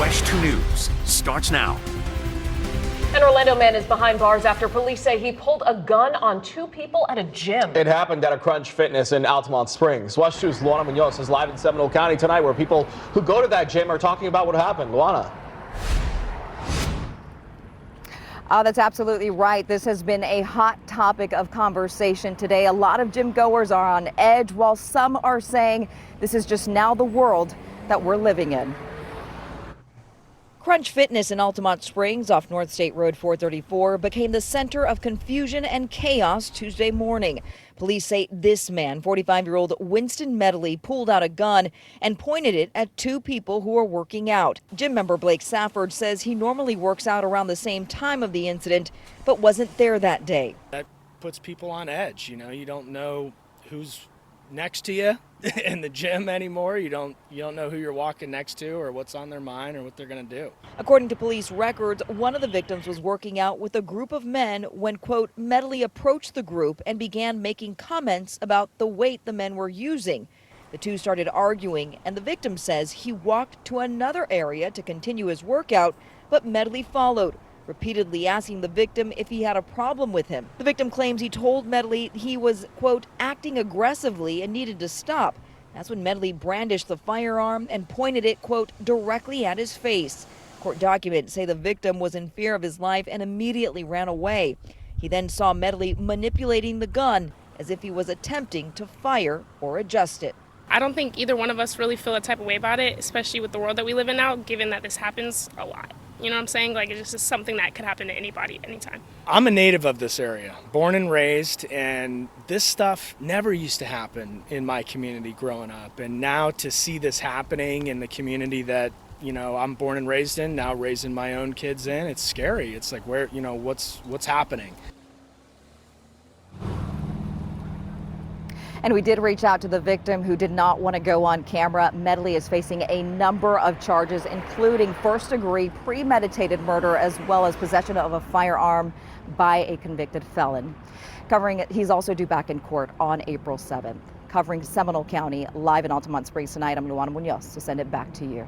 Fresh 2 News starts now. An Orlando man is behind bars after police say he pulled a gun on 2 people at a gym. It happened at a Crunch Fitness in Altamont Springs. Watch 2's Luana Munoz is live in Seminole County tonight, where people who go to that gym are talking about what happened. Luana. That's absolutely right. This has been a hot topic of conversation today. A lot of gym goers are on edge, while some are saying this is just now the world that we're living in. Crunch Fitness in Altamont Springs off North State Road 434 became the center of confusion and chaos Tuesday morning. Police say this man, 45-year-old Winston Medley, pulled out a gun and pointed it at 2 people who were working out. Gym member Blake Safford says he normally works out around the same time of the incident, but wasn't there that day. That puts people on edge. You know, you don't know who's next to you in the gym anymore. You don't know who you're walking next to or what's on their mind or what they're going to do. According to police records, one of the victims was working out with a group of men when, quote, Medley approached the group and began making comments about the weight the men were using. The 2 started arguing, and the victim says he walked to another area to continue his workout, but Medley followed, repeatedly asking the victim if he had a problem with him. The victim claims he told Medley he was, quote, acting aggressively and needed to stop. That's when Medley brandished the firearm and pointed it, quote, directly at his face. Court documents say the victim was in fear of his life and immediately ran away. He then saw Medley manipulating the gun as if he was attempting to fire or adjust it. I don't think either one of us really feel that type of way about it, especially with the world that we live in now, given that this happens a lot. You know what I'm saying? Like, it's just something that could happen to anybody anytime. I'm a native of this area, born and raised, and this stuff never used to happen in my community growing up. And now to see this happening in the community that, you know, I'm born and raised in, now raising my own kids in, it's scary. It's like, where, you know, what's happening? And we did reach out to the victim, who did not want to go on camera. Medley is facing a number of charges, including first-degree premeditated murder, as well as possession of a firearm by a convicted felon. He's also due back in court on April 7th. Covering Seminole County, live in Altamont Springs tonight, I'm Luana Munoz, to send it back to you.